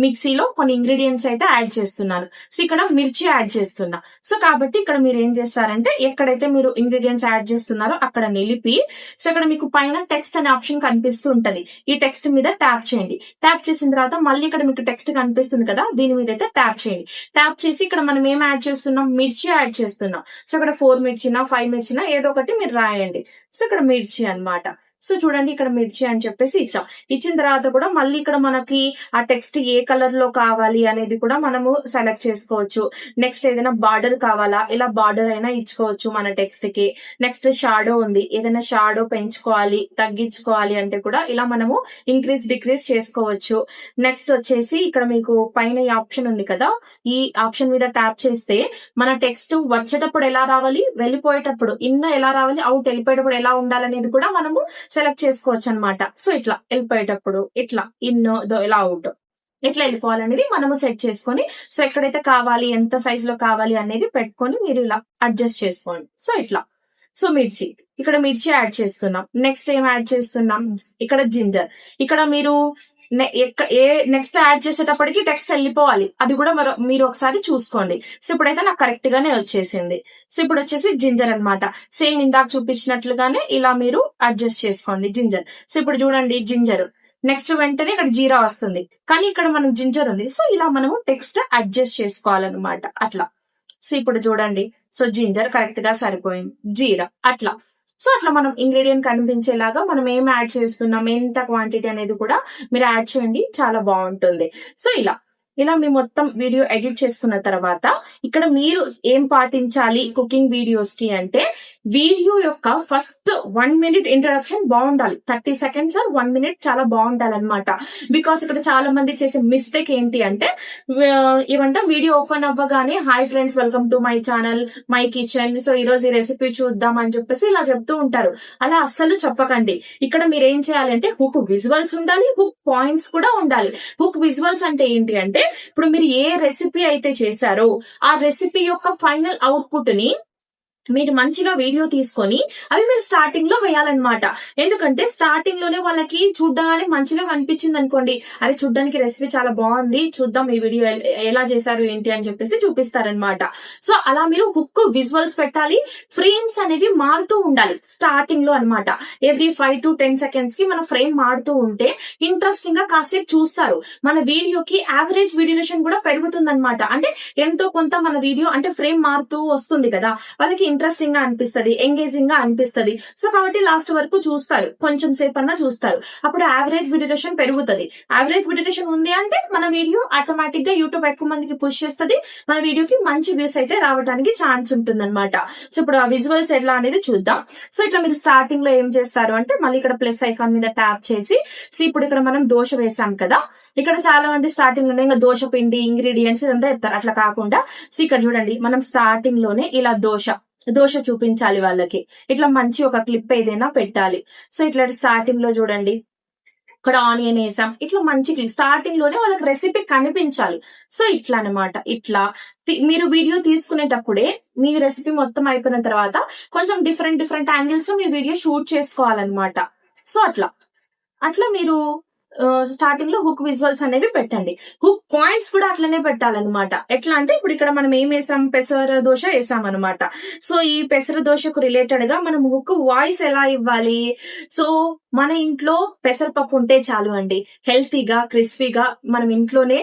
మిక్సీలో కొన్ని ఇంగ్రీడియంట్స్ అయితే యాడ్ చేస్తున్నాను. సో ఇక్కడ మిర్చి యాడ్ చేస్తున్నా. సో కాబట్టి ఇక్కడ మీరు ఏం చేస్తారంటే ఎక్కడైతే మీరు ఇంగ్రీడియంట్స్ యాడ్ చేస్తున్నారో అక్కడ నిలిపి, సో ఇక్కడ మీకు పైన టెక్స్ట్ అనే ఆప్షన్ కనిపిస్తూ ఉంటది. ఈ టెక్స్ట్ మీద ట్యాప్ చేయండి. ట్యాప్ చేసిన తర్వాత మళ్ళీ ఇక్కడ మీకు టెక్స్ట్ కనిపిస్తుంది కదా, దీని మీద అయితే ట్యాప్ చేయండి. ట్యాప్ చేసి ఇక్కడ మనం ఏం యాడ్ చేస్తున్నాం, మిర్చి యాడ్ చేస్తున్నాం. సో ఇక్కడ 4 మిర్చినా 5 మిర్చినా ఏదో ఒకటి మీరు రాయండి. సో ఇక్కడ మిర్చి అన్నమాట. సో చూడండి, ఇక్కడ మిర్చి అని చెప్పేసి ఇచ్చాం. ఇచ్చిన తర్వాత కూడా మళ్ళీ ఇక్కడ మనకి ఆ టెక్స్ట్ ఏ కలర్ లో కావాలి అనేది కూడా మనము సెలెక్ట్ చేసుకోవచ్చు. నెక్స్ట్ ఏదైనా బార్డర్ కావాలా, ఇలా బార్డర్ అయినా ఇచ్చుకోవచ్చు మన టెక్స్ట్ కి. నెక్స్ట్ షాడో ఉంది, ఏదైనా షాడో పెంచుకోవాలి తగ్గించుకోవాలి అంటే కూడా ఇలా మనము ఇంక్రీజ్ డిక్రీజ్ చేసుకోవచ్చు. నెక్స్ట్ వచ్చేసి ఇక్కడ మీకు పైన ఈ ఆప్షన్ ఉంది కదా, ఈ ఆప్షన్ మీద ట్యాప్ చేస్తే మన టెక్స్ట్ వచ్చేటప్పుడు ఎలా రావాలి, వెళ్ళిపోయేటప్పుడు ఇన్ ఎలా రావాలి, అవుట్ వెళ్ళిపోయేటప్పుడు ఎలా ఉండాలనేది కూడా మనము సెలెక్ట్ చేసుకోవచ్చు అనమాట. సో ఇట్లా వెళ్ళిపోయేటప్పుడు ఇట్లా ఇన్ ఇలా అవుట్ ఎట్లా వెళ్ళిపోవాలనేది మనము సెట్ చేసుకొని, సో ఎక్కడైతే కావాలి ఎంత సైజ్ లో కావాలి అనేది పెట్టుకొని మీరు ఇలా అడ్జస్ట్ చేసుకోండి. సో ఇట్లా సో మిర్చి, ఇక్కడ మిర్చి యాడ్ చేస్తున్నాం. నెక్స్ట్ ఏం యాడ్ చేస్తున్నాం, ఇక్కడ జింజర్. ఇక్కడ మీరు నెక్స్ట్ యాడ్ చేసేటప్పటికి టెక్స్ట్ వెళ్ళిపోవాలి, అది కూడా మీరు ఒకసారి చూసుకోండి. సో ఇప్పుడైతే నాకు కరెక్ట్ గానే వచ్చేసింది. సో ఇప్పుడు వచ్చేసి జింజర్ అన్నమాట. సేమ్ ఇందాక చూపించినట్లుగానే ఇలా మీరు అడ్జస్ట్ చేసుకోండి జింజర్. సో ఇప్పుడు చూడండి జింజర్, నెక్స్ట్ వెంటనే ఇక్కడ జీరా వస్తుంది, కానీ ఇక్కడ మనం జింజర్ ఉంది. సో ఇలా మనము టెక్స్ట్ అడ్జస్ట్ చేసుకోవాలన్నమాట అట్లా. సో ఇప్పుడు చూడండి, సో జింజర్ కరెక్ట్ గా సరిపోయింది, జీరా అట్లా. సో అట్లా మనం ఇంగ్రీడియంట్ కనిపించేలాగా మనం ఏం యాడ్ చేస్తున్నాం, ఎంత క్వాంటిటీ అనేది కూడా మీరు యాడ్ చేయండి, చాలా బాగుంటుంది. సో ఇలా మీ మొత్తం వీడియో ఎడిట్ చేసుకున్న తర్వాత ఇక్కడ మీరు ఏం పాటించాలి కుకింగ్ వీడియోస్ కి అంటే, వీడియో యొక్క ఫస్ట్ 1 minute ఇంట్రడక్షన్ బాగుండాలి. 30 seconds or 1 minute చాలా బాగుండాలి అనమాట. బికాస్ ఇక్కడ చాలా మంది చేసే మిస్టేక్ ఏంటి అంటే, ఏమంటే వీడియో ఓపెన్ అవ్వగానే hi friends welcome to my channel my kitchen, so ఈ రోజు ఈ రెసిపీ చూద్దాం అని చెప్పేసి ఇలా చెప్తూ ఉంటారు. అలా అస్సలు చెప్పకండి. ఇక్కడ మీరు ఏం చేయాలంటే హుక్ విజువల్స్ ఉండాలి, హుక్ పాయింట్స్ కూడా ఉండాలి. హుక్ విజువల్స్ అంటే ఏంటి అంటే, ఇప్పుడు మీరు ఏ రెసిపీ అయితే చేశారో ఆ రెసిపీ యొక్క ఫైనల్ అవుట్పుట్ ని మీరు మంచిగా వీడియో తీసుకొని అవి మీరు స్టార్టింగ్ లో వేయాలన్నమాట. ఎందుకంటే స్టార్టింగ్ లోనే వాళ్ళకి చూడగానే మంచిగా కనిపించింది అనుకోండి, అరే చూడ్డానికి రెసిపీ చాలా బాగుంది, చూద్దాం ఈ వీడియో ఎలా చేశారు ఏంటి అని చెప్పేసి చూపిస్తారనమాట. సో అలా మీరు హుక్ విజువల్స్ పెట్టాలి. ఫ్రేమ్స్ అనేవి మారుతూ ఉండాలి స్టార్టింగ్ లో అనమాట. ఎవ్రీ 5 to 10 seconds కి మన ఫ్రేమ్ మారుతూ ఉంటే ఇంట్రెస్టింగ్ గా కాసేపు చూస్తారు. మన వీడియోకి యావరేజ్ వీడియోషన్ కూడా పెరుగుతుంది అనమాట. అంటే ఎంతో కొంత మన వీడియో అంటే ఫ్రేమ్ మారుతూ వస్తుంది కదా, వాళ్ళకి ఇంట్రెస్టింగ్ గా అనిపిస్తుంది, ఎంగేజింగ్ గా అనిపిస్తుంది. సో కాబట్టి లాస్ట్ వరకు చూస్తారు, కొంచెం సేపు అన్నా చూస్తారు. అప్పుడు యావరేజ్ వీడియోషన్ పెరుగుతుంది. యావరేజ్ వీడియోషన్ ఉంది అంటే మన వీడియో ఆటోమేటిక్ గా యూట్యూబ్ ఎక్కువ మందికి పుష్ చేస్తుంది, మన వీడియోకి మంచి వ్యూస్ అయితే రావడానికి ఛాన్స్ ఉంటుంది అనమాట. సో ఇప్పుడు ఆ విజువల్స్ ఎట్లా అనేది చూద్దాం. సో ఇట్లా మీరు స్టార్టింగ్ లో ఏం చేస్తారు అంటే, మళ్ళీ ఇక్కడ ప్లస్ ఐకాన్ మీద ట్యాప్ చేసి, సో ఇప్పుడు ఇక్కడ మనం దోశ వేసాం కదా, ఇక్కడ చాలా మంది స్టార్టింగ్ లోనే ఇంకా దోశ పిండి ఇంగ్రీడియంట్స్ ఇదంతా చెప్తారు. అట్లా కాకుండా సో ఇక్కడ చూడండి, మనం స్టార్టింగ్ లోనే ఇలా దోశ చూపించాలి వాళ్ళకి. ఇట్లా మంచి ఒక క్లిప్ ఏదైనా పెట్టాలి. సో ఇట్లా స్టార్టింగ్ లో చూడండి, ఇక్కడ ఆనియన్ వేసాం, ఇట్లా మంచి క్లిప్ స్టార్టింగ్ లోనే వాళ్ళకి రెసిపీ కనిపించాలి. సో ఇట్లా అనమాట. ఇట్లా మీరు వీడియో తీసుకునేటప్పుడే మీ రెసిపీ మొత్తం అయిపోయిన తర్వాత కొంచెం డిఫరెంట్ యాంగిల్స్ లో మీరు వీడియో షూట్ చేసుకోవాలన్నమాట. సో అట్లా మీరు స్టార్టింగ్ లో హుక్ విజువల్స్ అనేవి పెట్టండి. హుక్ పాయింట్స్ కూడా అట్లనే పెట్టాలన్నమాట. ఎట్లా అంటే, ఇప్పుడు ఇక్కడ మనం ఏం వేసాం, పెసర దోశ వేసాం అనమాట. సో ఈ పెసర దోశకు రిలేటెడ్ గా మనం హుక్ వాయిస్ ఎలా ఇవ్వాలి. సో మన ఇంట్లో పెసరపప్పు ఉంటే చాలు అండి, హెల్తీగా క్రిస్పీగా మనం ఇంట్లోనే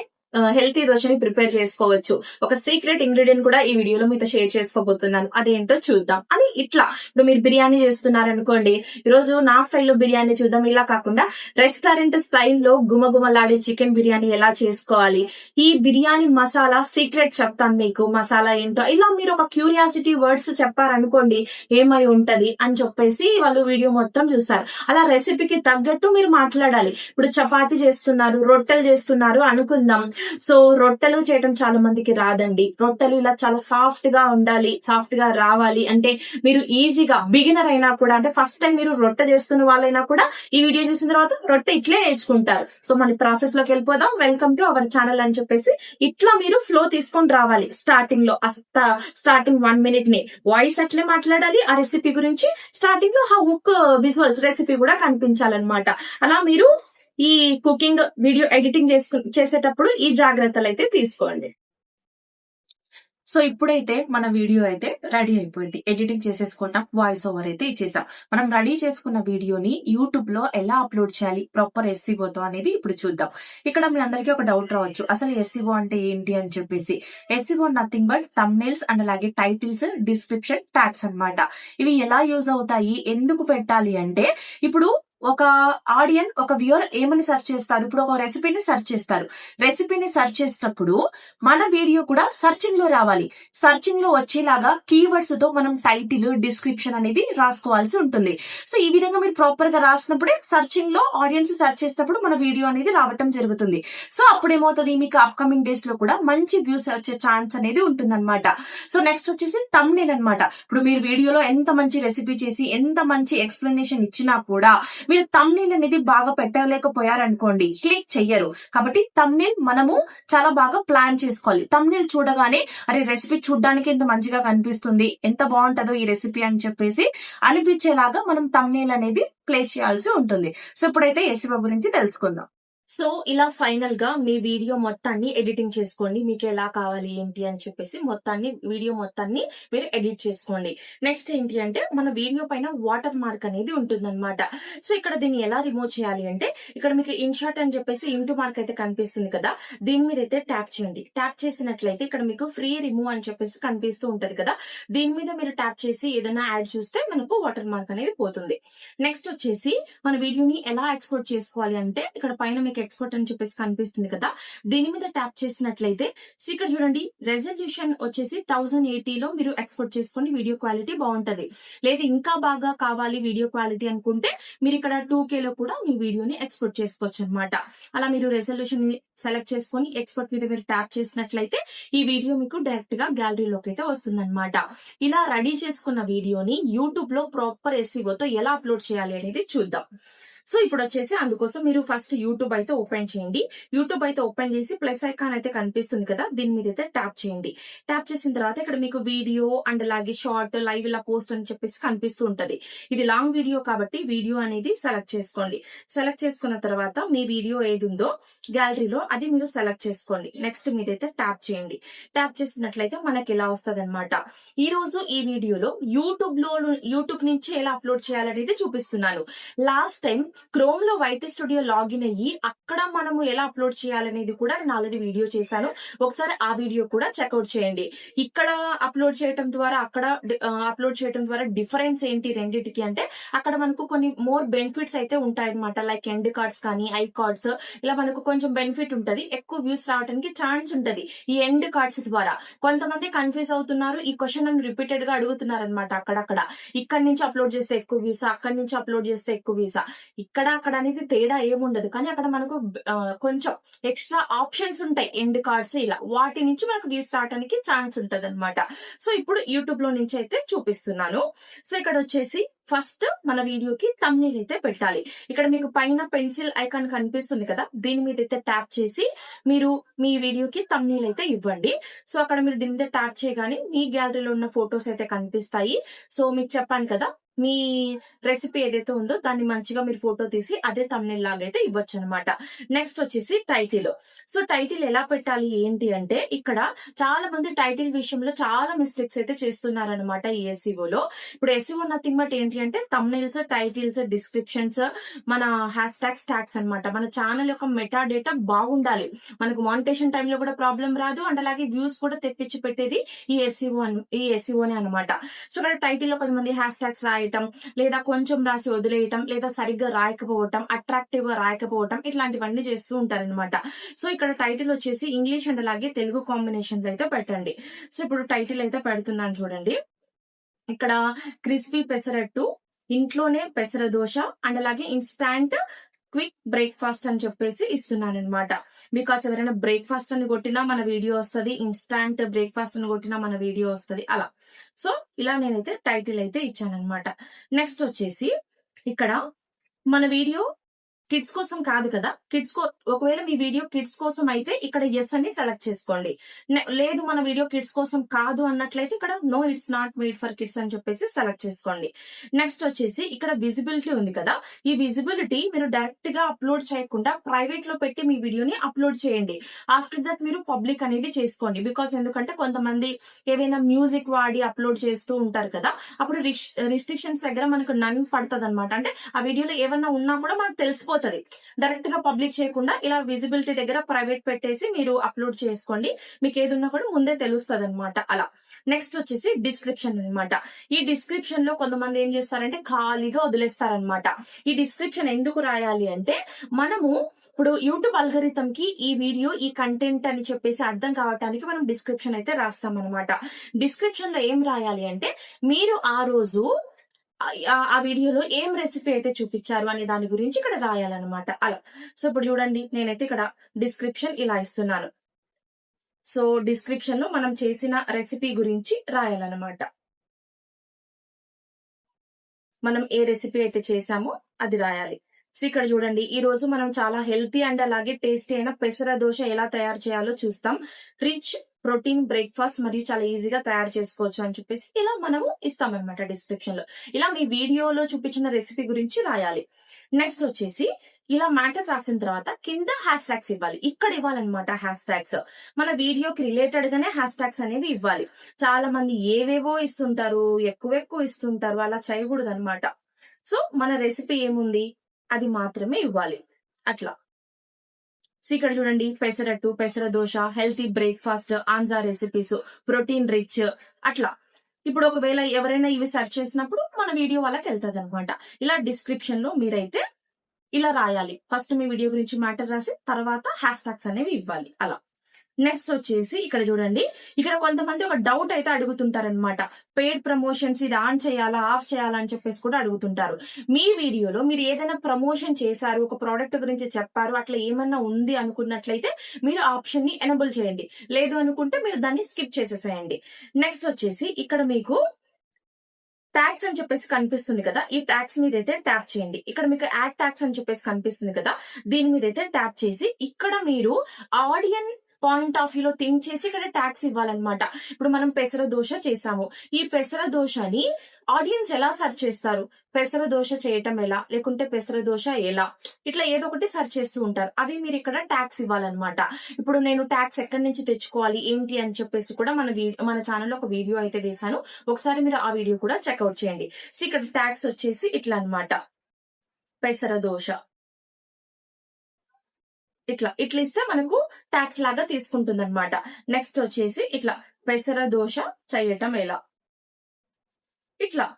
హెల్తీ దోశని ప్రిపేర్ చేసుకోవచ్చు. ఒక సీక్రెట్ ఇంగ్రీడియంట్ కూడా ఈ వీడియోలో మీతో షేర్ చేసుకోబోతున్నాను, అదేంటో చూద్దాం. అని ఇట్లా ఇప్పుడు మీరు బిర్యానీ చేస్తున్నారనుకోండి, ఈరోజు నా స్టైల్లో బిర్యానీ చూద్దాం. ఇలా కాకుండా రెస్టారెంట్ స్టైల్లో గుమగుమలాడే చికెన్ బిర్యానీ ఎలా చేసుకోవాలి, ఈ బిర్యానీ మసాలా సీక్రెట్ చెప్తాను మీకు, మసాలా ఏంటో. ఇలా మీరు ఒక క్యూరియాసిటీ వర్డ్స్ చెప్పారనుకోండి, ఏమై ఉంటది అని చెప్పేసి వాళ్ళు వీడియో మొత్తం చూస్తారు. అలా రెసిపీకి తగ్గట్టు మీరు మాట్లాడాలి. ఇప్పుడు చపాతీ చేస్తున్నారు, రొట్టెలు చేస్తున్నారు అనుకుందాం. సో రొట్టెలు చేయడం చాలా మందికి రాదండి. రొట్టెలు ఇలా చాలా సాఫ్ట్ గా ఉండాలి, సాఫ్ట్ గా రావాలి అంటే మీరు ఈజీగా బిగినర్ అయినా కూడా, అంటే ఫస్ట్ టైం మీరు రొట్టె చేస్తున్న వాళ్ళైనా కూడా ఈ వీడియో చూసిన తర్వాత రొట్టె ఇట్లే నేర్చుకుంటారు. సో మన ప్రాసెస్ లోకి వెళ్ళిపోదాం. వెల్కమ్ టు అవర్ ఛానల్ అని చెప్పేసి ఇట్లా మీరు ఫ్లో తీసుకొని రావాలి. స్టార్టింగ్ లో స్టార్టింగ్ 1 minute ని వాయిస్ అట్లే మాట్లాడాలి. ఆ రెసిపీ గురించి స్టార్టింగ్ లో ఆ హుక్ విజువల్స్ రెసిపీ కూడా కనిపించాలన్నమాట. అలా మీరు ఈ కుకింగ్ వీడియో ఎడిటింగ్ చేసేటప్పుడు ఈ జాగ్రత్తలు అయితే తీసుకోండి. సో ఇప్పుడైతే మన వీడియో అయితే రెడీ అయిపోయింది, ఎడిటింగ్ చేసేసుకున్నాం, వాయిస్ ఓవర్ అయితే ఇచ్చేసాం. మనం రెడీ చేసుకున్న వీడియోని యూట్యూబ్ లో ఎలా అప్లోడ్ చేయాలి ప్రాపర్ ఎస్సీఓతో అనేది ఇప్పుడు చూద్దాం. ఇక్కడ మీ అందరికీ ఒక డౌట్ రావచ్చు, అసలు ఎస్సీఓ అంటే ఏంటి అని చెప్పేసి. SCO nothing but thumbnails and అలాగే టైటిల్స్, డిస్క్రిప్షన్, ట్యాగ్స్ అన్నమాట. ఇవి ఎలా యూజ్ అవుతాయి, ఎందుకు పెట్టాలి అంటే, ఇప్పుడు ఒక ఆడియన్, ఒక వ్యూవర్ ఏమని సెర్చ్ చేస్తారు, ఇప్పుడు ఒక రెసిపీని సెర్చ్ చేస్తారు. రెసిపీని సెర్చ్ చేసినప్పుడు మన వీడియో కూడా సర్చింగ్ లో రావాలి. సర్చింగ్ లో వచ్చేలాగా కీవర్డ్స్ తో మనం టైటిల్, డిస్క్రిప్షన్ అనేది రాసుకోవాల్సి ఉంటుంది. సో ఈ విధంగా మీరు ప్రాపర్ గా రాసినప్పుడే సర్చింగ్ లో ఆడియన్స్ సెర్చ్ చేసినప్పుడు మన వీడియో అనేది రావటం జరుగుతుంది. సో అప్పుడు ఏమవుతుంది, మీకు అప్కమింగ్ డేస్ లో కూడా మంచి వ్యూస్ వచ్చే ఛాన్స్ అనేది ఉంటుంది అనమాట. సో నెక్స్ట్ వచ్చేసి థంబ్నెయిల్ అనమాట. ఇప్పుడు మీరు వీడియోలో ఎంత మంచి రెసిపీ చేసి ఎంత మంచి ఎక్స్ప్లెనేషన్ ఇచ్చినా కూడా మీరు తమ్నెయిల్ అనేది బాగా పెట్టలేకపోయారనుకోండి క్లిక్ చెయ్యరు. కాబట్టి తమ్నెయిల్ మనము చాలా బాగా ప్లాన్ చేసుకోవాలి. తమ్నెయిల్ చూడగానే అరే రెసిపీ చూడడానికి ఎంత మంచిగా కనిపిస్తుంది, ఎంత బాగుంటుందో ఈ రెసిపీ అని చెప్పేసి అనిపించేలాగా మనం తమ్నెయిల్ అనేది ప్లేస్ చేయాల్సి ఉంటుంది. సో ఇప్పుడైతే ఎసిపీ గురించి తెలుసుకుందాం. సో ఇలా ఫైనల్ గా మీ వీడియో మొత్తాన్ని ఎడిటింగ్ చేసుకోండి. మీకు ఎలా కావాలి ఏంటి అని చెప్పేసి వీడియో మొత్తాన్ని మీరు ఎడిట్ చేసుకోండి. నెక్స్ట్ ఏంటి అంటే మన వీడియో పైన వాటర్ మార్క్ అనేది ఉంటుందన్నమాట. సో ఇక్కడ దీన్ని ఎలా రిమూవ్ చేయాలి అంటే ఇక్కడ మీకు ఇన్షాట్ అని చెప్పేసి ఇంటూ మార్క్ అయితే కనిపిస్తుంది కదా, దీని మీద అయితే ట్యాప్ చేయండి. ట్యాప్ చేసినట్లయితే ఇక్కడ మీకు ఫ్రీ రిమూవ్ అని చెప్పేసి కనిపిస్తూ ఉంటది కదా, దీని మీద మీరు ట్యాప్ చేసి ఏదైనా యాడ్ చూస్తే మనకు వాటర్ మార్క్ అనేది పోతుంది. నెక్స్ట్ వచ్చేసి మన వీడియోని ఎలా ఎక్స్పోర్ట్ చేసుకోవాలి అంటే ఇక్కడ పైన మీకు ఎక్స్పోర్ట్ అని చెప్పేసి కనిపిస్తుంది కదా, దీని మీద ట్యాప్ చేసినట్లయితే ఇక్కడ చూడండి రెజల్యూషన్ వచ్చేసి 1080 లో మీరు ఎక్స్పోర్ట్ చేసుకోండి. వీడియో క్వాలిటీ బాగుంటది. లేదు ఇంకా బాగా కావాలి వీడియో క్వాలిటీ అనుకుంటే మీరు ఇక్కడ 2K లో కూడా మీ వీడియోని ఎక్స్పోర్ట్ చేసుకోవచ్చు అనమాట. అలా మీరు రెజల్యూషన్ ని సెలెక్ట్ చేసుకొని ఎక్స్పోర్ట్ మీద మీరు ట్యాప్ చేసినట్లయితే ఈ వీడియో మీకు డైరెక్ట్ గా గ్యాలరీలోకి అయితే వస్తుందన్నమాట. ఇలా రెడీ చేసుకున్న వీడియోని యూట్యూబ్ లో ప్రాపర్ ఎస్ఈఓతో ఎలా అప్లోడ్ చేయాలి అనేది చూద్దాం. సో ఇప్పుడు వచ్చేసి అందుకోసం మీరు ఫస్ట్ యూట్యూబ్ అయితే ఓపెన్ చేయండి. యూట్యూబ్ అయితే ఓపెన్ చేసి ప్లస్ ఐకాన్ అయితే కనిపిస్తుంది కదా, దీని మీద అయితే ట్యాప్ చేయండి. ట్యాప్ చేసిన తర్వాత ఇక్కడ మీకు వీడియో అండ్ అలాగే షార్ట్, లైవ్, ఇలా పోస్ట్ అని చెప్పేసి కనిపిస్తూ ఉంటది. ఇది లాంగ్ వీడియో కాబట్టి వీడియో అనేది సెలెక్ట్ చేసుకోండి. సెలెక్ట్ చేసుకున్న తర్వాత మీ వీడియో ఏది ఉందో గ్యాలరీలో అది మీరు సెలెక్ట్ చేసుకోండి. నెక్స్ట్ మీదైతే ట్యాప్ చేయండి. ట్యాప్ చేసినట్లయితే మనకి ఇలా వస్తుంది అనమాట. ఈ రోజు ఈ వీడియోలో యూట్యూబ్ నుంచి ఎలా అప్లోడ్ చేయాలనేది చూపిస్తున్నాను. లాస్ట్ టైం క్రోమ్ లో వైటీ స్టూడియో లాగిన్ అయ్యి అక్కడ మనము ఎలా అప్లోడ్ చేయాలనేది కూడా నేను ఆల్రెడీ వీడియో చేశాను. ఒకసారి ఆ వీడియో కూడా చెక్అౌట్ చేయండి. ఇక్కడ అప్లోడ్ చేయడం ద్వారా అక్కడ అప్లోడ్ చేయడం ద్వారా డిఫరెన్స్ ఏంటి రెండింటికి అంటే అక్కడ మనకు కొన్ని మోర్ బెనిఫిట్స్ అయితే ఉంటాయన్నమాట. లైక్ ఎండ్ కార్డ్స్ కానీ ఐ కార్డ్స్, ఇలా మనకు కొంచెం బెనిఫిట్ ఉంటది. ఎక్కువ వ్యూస్ రావడానికి ఛాన్స్ ఉంటది ఈ ఎండ్ కార్డ్స్ ద్వారా. కొంతమంది కన్ఫ్యూజ్ అవుతున్నారు, ఈ క్వశ్చన్ నన్ను రిపీటెడ్ గా అడుగుతున్నారు అనమాట. అక్కడక్కడ ఇక్కడ నుంచి అప్లోడ్ చేస్తే ఎక్కువ వ్యూసా, అక్కడి నుంచి అప్లోడ్ చేస్తే ఎక్కువ వ్యూసా, ఇక్కడ అక్కడ అనేది తేడా ఏముండదు. కానీ అక్కడ మనకు కొంచెం ఎక్స్ట్రా ఆప్షన్స్ ఉంటాయి ఎండ్ కార్డ్స్, ఇలా వాటి నుంచి మనకు వ్యూస్ రావడానికి ఛాన్స్ ఉంటది అనమాట. సో ఇప్పుడు యూట్యూబ్ లో నుంచి అయితే చూపిస్తున్నాను. సో ఇక్కడ వచ్చేసి ఫస్ట్ మన వీడియోకి తమ్నెయిల్ అయితే పెట్టాలి. ఇక్కడ మీకు పైన పెన్సిల్ ఐకాన్ కనిపిస్తుంది కదా, దీని మీద అయితే ట్యాప్ చేసి మీరు మీ వీడియోకి తమ్నెయిల్ అయితే ఇవ్వండి. సో అక్కడ మీరు దీని మీద ట్యాప్ చేయగానే మీ గ్యాలరీలో ఉన్న ఫొటోస్ అయితే కనిపిస్తాయి. సో మీకు చెప్పాను కదా, మీ రెసిపీ ఏదైతే ఉందో దాన్ని మంచిగా మీరు ఫోటో తీసి అదే తమ్నెయిల్ లాగా అయితే ఇవ్వచ్చు అనమాట. నెక్స్ట్ వచ్చేసి టైటిల్. సో టైటిల్ ఎలా పెట్టాలి ఏంటి అంటే ఇక్కడ చాలా మంది టైటిల్ విషయంలో చాలా మిస్టేక్స్ అయితే చేస్తున్నారనమాట ఈ ఎస్ఈఓలో. ఇప్పుడు ఎస్ఈఓ నథింగ్ బట్ ఏంటి అంటే తమ్నెయిల్స్, టైటిల్స్, డిస్క్రిప్షన్స్, మన హ్యాష్ ట్యాగ్స్, ట్యాగ్స్ అనమాట. మన ఛానల్ యొక్క మెటా డేటా బాగుండాలి. మనకు మానిటేషన్ టైంలో కూడా ప్రాబ్లం రాదు అండ్ అలాగే వ్యూస్ కూడా తెప్పించి పెట్టేది ఈ ఎస్ఈఓనే అనమాట. సో ఇక్కడ టైటిల్ లో కొంతమంది హ్యాష్ ట్యాగ్స్ రాయటం, లేదా కొంచెం రాసి వదిలేయటం, లేదా సరిగ్గా రాయకపోవటం, అట్రాక్టివ్ గా రాయకపోవటం, ఇట్లాంటివన్నీ చేస్తూ ఉంటారనమాట. సో ఇక్కడ టైటిల్ వచ్చేసి ఇంగ్లీష్ అండ్ అలాగే తెలుగు కాంబినేషన్ లో అయితే పెట్టండి. సో ఇప్పుడు టైటిల్ అయితే పెడుతున్నాను చూడండి. ఇక్కడ క్రిస్పీ పెసరట్టు, ఇంట్లోనే పెసర దోశ అండ్ అలాగే ఇన్స్టాంట్ క్విక్ బ్రేక్ఫాస్ట్ అని చెప్పేసి ఇస్తున్నాను అనమాట. బికాస్ ఎవరైనా బ్రేక్ఫాస్ట్ అని కొట్టినా మన వీడియో వస్తుంది, ఇన్స్టాంట్ బ్రేక్ఫాస్ట్ అని కొట్టినా మన వీడియో వస్తుంది అలా. సో ఇలా నేనైతే టైటిల్ అయితే ఇచ్చాను అనమాట. నెక్స్ట్ వచ్చేసి ఇక్కడ మన వీడియో కిడ్స్ కోసం కాదు కదా, ఒకవేళ మీ వీడియో కిడ్స్ కోసం అయితే ఇక్కడ ఎస్ అని సెలెక్ట్ చేసుకోండి. లేదు మన వీడియో కిడ్స్ కోసం కాదు అన్నట్లయితే ఇక్కడ no it's not made for kids అని చెప్పేసి సెలెక్ట్ చేసుకోండి. నెక్స్ట్ వచ్చేసి ఇక్కడ విజిబిలిటీ ఉంది కదా, ఈ విజిబిలిటీ మీరు డైరెక్ట్ గా అప్లోడ్ చేయకుండా ప్రైవేట్ లో పెట్టి మీ వీడియోని అప్లోడ్ చేయండి. ఆఫ్టర్ దట్ మీరు పబ్లిక్ అనేది చేసుకోండి. బికాస్ ఎందుకంటే కొంతమంది ఏవైనా మ్యూజిక్ వాడి అప్లోడ్ చేస్తూ ఉంటారు కదా, అప్పుడు రిస్ట్రిక్షన్స్ దగ్గర మనకు నన్ పడుతుంది అనమాట. అంటే ఆ వీడియోలో ఏమన్నా ఉన్నా కూడా మనకు తెలిసిపోతుంది. డైరెక్ట్ గా పబ్లిక్ చేయకుండా ఇలా విజిబిలిటీ దగ్గర ప్రైవేట్ పెట్టేసి మీరు అప్లోడ్ చేసుకోండి. మీకు ఏది ఉన్నా కూడా ముందే తెలుస్తుంది అనమాట అలా. నెక్స్ట్ వచ్చేసి డిస్క్రిప్షన్ అనమాట. ఈ డిస్క్రిప్షన్ లో కొంతమంది ఏం చేస్తారంటే ఖాళీగా వదిలేస్తారనమాట. ఈ డిస్క్రిప్షన్ ఎందుకు రాయాలి అంటే మనము ఇప్పుడు యూట్యూబ్ అల్గరిథం కి ఈ వీడియో ఈ కంటెంట్ అని చెప్పేసి అర్థం కావడానికి మనం డిస్క్రిప్షన్ అయితే రాస్తాం అనమాట. డిస్క్రిప్షన్ లో ఏం రాయాలి అంటే మీరు ఆ రోజు ఆ వీడియోలో ఏం రెసిపీ అయితే చూపించారు అనే దాని గురించి ఇక్కడ రాయాలన్నమాట అలా. సో ఇప్పుడు చూడండి నేనైతే ఇక్కడ డిస్క్రిప్షన్ ఇలా ఇస్తున్నాను. సో డిస్క్రిప్షన్ లో మనం చేసిన రెసిపీ గురించి రాయాలన్నమాట. మనం ఏ రెసిపీ అయితే చేసామో అది రాయాలి. సో ఇక్కడ చూడండి, ఈ రోజు మనం చాలా హెల్తీ అండ్ అలాగే టేస్టీ అయిన పెసర దోశ ఎలా తయారు చేయాలో చూస్తాం. రిచ్ ప్రోటీన్ బ్రేక్ఫాస్ట్ మరియు చాలా ఈజీగా తయారు చేసుకోవచ్చు అని చెప్పేసి ఇలా మనము ఇస్తామన్నమాట డిస్క్రిప్షన్ లో. ఇలా మీ వీడియోలో చూపించిన రెసిపీ గురించి రాయాలి. నెక్స్ట్ వచ్చేసి ఇలా మ్యాటర్ రాసిన తర్వాత కింద హ్యాష్ ట్యాగ్స్ ఇవ్వాలి. ఇక్కడ ఇవ్వాలన్నమాట హ్యాష్ ట్యాగ్స్. మన వీడియోకి రిలేటెడ్ గానే హ్యాష్ ట్యాగ్స్ అనేవి ఇవ్వాలి. చాలా మంది ఏవేవో ఇస్తుంటారు, ఎక్కువ ఇస్తుంటారు. అలా చేయకూడదు అనమాట. సో మన రెసిపీ ఏముంది అది మాత్రమే ఇవ్వాలి. అట్లా. సో ఇక్కడ చూడండి, పెసరట్టు, పెసర dosa, healthy breakfast, Andhra recipes, protein rich, అట్లా. ఇప్పుడు ఒకవేళ ఎవరైనా ఇవి సెర్చ్ చేసినప్పుడు మన వీడియో వాళ్ళకి వెళ్తుంది అనమాట. ఇలా డిస్క్రిప్షన్ లో మీరైతే ఇలా రాయాలి. ఫస్ట్ మీ వీడియో గురించి మ్యాటర్ రాసి తర్వాత హ్యాష్ ట్యాగ్స్ అనేవి ఇవ్వాలి. అలా. నెక్స్ట్ వచ్చేసి ఇక్కడ చూడండి, ఇక్కడ కొంతమంది ఒక డౌట్ అయితే అడుగుతుంటారనమాట. పెయిడ్ ప్రమోషన్స్ ఇది ఆన్ చేయాలా, ఆఫ్ చేయాలా అని చెప్పేసి కూడా అడుగుతుంటారు. మీ వీడియోలో మీరు ఏదైనా ప్రమోషన్ చేశారు, ఒక ప్రోడక్ట్ గురించి చెప్పారు, అట్లా ఏమన్నా ఉంది అనుకున్నట్లయితే మీరు ఆప్షన్ ని ఎనబుల్ చేయండి. లేదు అనుకుంటే మీరు దాన్ని స్కిప్ చేసేసేయండి. నెక్స్ట్ వచ్చేసి ఇక్కడ మీకు ట్యాక్స్ అని చెప్పేసి కనిపిస్తుంది కదా, ఈ ట్యాక్స్ మీద అయితే ట్యాప్ చేయండి. ఇక్కడ మీకు యాడ్ ట్యాక్స్ అని చెప్పేసి కనిపిస్తుంది కదా, దీని మీద అయితే ట్యాప్ చేసి ఇక్కడ మీరు ఆడియన్ పాయింట్ ఆఫ్ వ్యూలో థింక్ చేసి ఇక్కడ ట్యాక్స్ ఇవ్వాలన్నమాట. ఇప్పుడు మనం పెసర దోశ చేసాము. ఈ పెసర దోశని ఆడియన్స్ ఎలా సెర్చ్ చేస్తారు? పెసర దోశ చేయటం ఎలా, లేకుంటే పెసర దోశ ఎలా, ఇట్లా ఏదో ఒకటి సెర్చ్ చేస్తూ ఉంటారు. అవి మీరు ఇక్కడ ట్యాక్స్ ఇవ్వాలన్నమాట. ఇప్పుడు నేను ట్యాక్స్ ఎక్కడి నుంచి తెచ్చుకోవాలి ఏంటి అని చెప్పేసి కూడా మన ఛానల్లో ఒక వీడియో అయితే వేసాను. ఒకసారి మీరు ఆ వీడియో కూడా చెక్అవుట్ చేయండి. సో ఇక్కడ ట్యాక్స్ వచ్చేసి ఇట్లా అన్నమాట. పెసర దోశ ఇట్లా ఇస్తే మనకు ట్యాక్స్ లాగా తీసుకుంటుంది అనమాట. నెక్స్ట్ వచ్చేసి ఇట్లా పెసర దోశ చేయటం ఎలా, ఇట్లా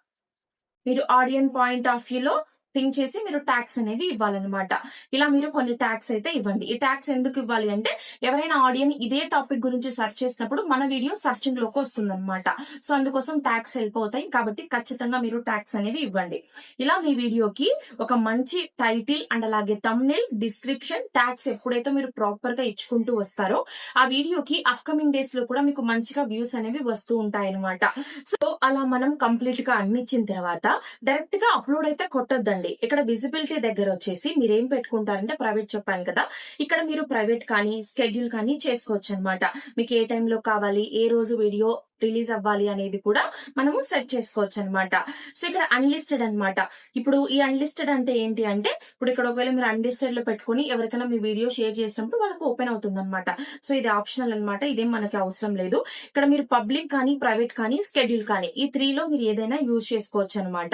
మీరు ఆడియన్ పాయింట్ ఆఫ్ వ్యూలో థింక్ చేసి మీరు ట్యాక్స్ అనేవి ఇవ్వాలన్నమాట. ఇలా మీరు కొన్ని ట్యాక్స్ అయితే ఇవ్వండి. ఈ ట్యాక్స్ ఎందుకు ఇవ్వాలి అంటే ఎవరైనా ఆడియన్ ఇదే టాపిక్ గురించి సెర్చ్ చేసినప్పుడు మన వీడియో సర్చింగ్ లోకి వస్తుంది అనమాట. సో అందుకోసం ట్యాక్స్ హెల్ప్ అవుతాయి కాబట్టి ఖచ్చితంగా మీరు ట్యాక్స్ అనేవి ఇవ్వండి. ఇలా మీ వీడియోకి ఒక మంచి టైటిల్ అండ్ అలాగే థంబ్నెయిల్, డిస్క్రిప్షన్, ట్యాక్స్ ఎప్పుడైతే మీరు ప్రాపర్ గా ఇచ్చుకుంటూ వస్తారో ఆ వీడియోకి అప్కమింగ్ డేస్ లో కూడా మీకు మంచిగా వ్యూస్ అనేవి వస్తూ ఉంటాయి అనమాట. సో అలా మనం కంప్లీట్ గా అన్ని ఇచ్చిన తర్వాత డైరెక్ట్ గా అప్లోడ్ అయితే కొట్టొద్దండి. ఇక్కడ విజిబిలిటీ దగ్గర వచ్చేసి మీరు ఏం పెట్టుకుంటారంటే ప్రైవేట్ చెప్పాను కదా, ఇక్కడ మీరు ప్రైవేట్ కానీ స్కెడ్యూల్ కానీ చేసుకోవచ్చు అనమాట. మీకు ఏ టైంలో కావాలి, ఏ రోజు వీడియో రిలీజ్ అవ్వాలి అనేది కూడా మనము సెట్ చేసుకోవచ్చు అనమాట. సో ఇక్కడ అన్లిస్టెడ్ అనమాట. ఇప్పుడు ఈ అన్లిస్టెడ్ అంటే ఏంటి అంటే, ఇప్పుడు ఇక్కడ ఒకవేళ మీరు అన్లిస్టెడ్ లో పెట్టుకుని ఎవరికైనా మీ వీడియో షేర్ చేసినప్పుడు వాళ్ళకి ఓపెన్ అవుతుంది అనమాట. సో ఇది ఆప్షనల్ అనమాట, ఇదేం మనకి అవసరం లేదు. ఇక్కడ మీరు పబ్లిక్ కానీ ప్రైవేట్ కానీ స్కెడ్యూల్ కానీ ఈ 3లో మీరు ఏదైనా యూజ్ చేసుకోవచ్చు అనమాట.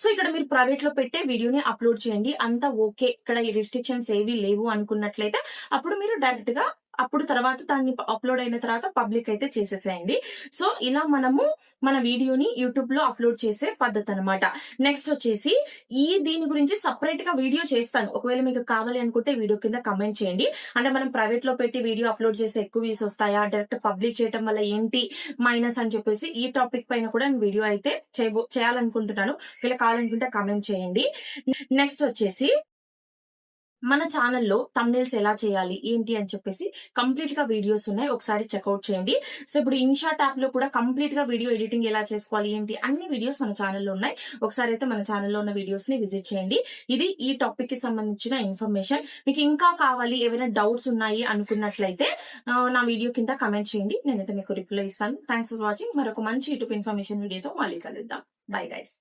సో ఇక్కడ మీరు ప్రైవేట్ లో పెట్టే వీడియోని అప్లోడ్ చేయండి, అంతా ఓకే, ఇక్కడ ఈ రిస్ట్రిక్షన్స్ ఏవి లేవు అనుకున్నట్లయితే అప్పుడు మీరు డైరెక్ట్ గా అప్పుడు తర్వాత దాన్ని అప్లోడ్ అయిన తర్వాత పబ్లిక్ అయితే చేసేసేయండి. సో ఇలా మనము మన వీడియోని యూట్యూబ్ లో అప్లోడ్ చేసే పద్ధతి అనమాట. నెక్స్ట్ వచ్చేసి దీని గురించి సపరేట్ గా వీడియో చేస్తాను. ఒకవేళ మీకు కావాలి అనుకుంటే వీడియో కింద కమెంట్ చేయండి. అంటే మనం ప్రైవేట్ లో పెట్టి వీడియో అప్లోడ్ చేస్తే ఎక్కువ వ్యూస్ వస్తాయా, డైరెక్ట్ పబ్లిక్ చేయడం వల్ల ఏంటి మైనస్ అని చెప్పేసి ఈ టాపిక్ పైన కూడా నేను వీడియో అయితే చేయాలనుకుంటున్నాను. వీళ్ళకి కావాలనుకుంటే కమెంట్ చేయండి. నెక్స్ట్ వచ్చేసి మన ఛానల్లో థంబ్నెయిల్స్ ఎలా చేయాలి ఏంటి అని చెప్పేసి కంప్లీట్ గా వీడియోస్ ఉన్నాయి, ఒకసారి చెక్అవుట్ చేయండి. సో ఇప్పుడు ఇన్షాట్ యాప్ లో కూడా కంప్లీట్ గా వీడియో ఎడిటింగ్ ఎలా చేసుకోవాలి ఏంటి అన్ని వీడియోస్ మన ఛానల్లో ఉన్నాయి. ఒకసారి అయితే మన ఛానల్లో ఉన్న వీడియోస్ ని విజిట్ చేయండి. ఇది ఈ టాపిక్ కి సంబంధించిన ఇన్ఫర్మేషన్. మీకు ఇంకా కావాలి, ఏమైనా డౌట్స్ ఉన్నాయి అనుకున్నట్లయితే నా వీడియో కింద కమెంట్ చేయండి, నేనైతే మీకు రిప్లై ఇస్తాను. Thanks for watching. మరొక మంచి యూట్యూబ్ ఇన్ఫర్మేషన్ వీడియోతో మళ్ళీ కలుద్దాం. Bye guys.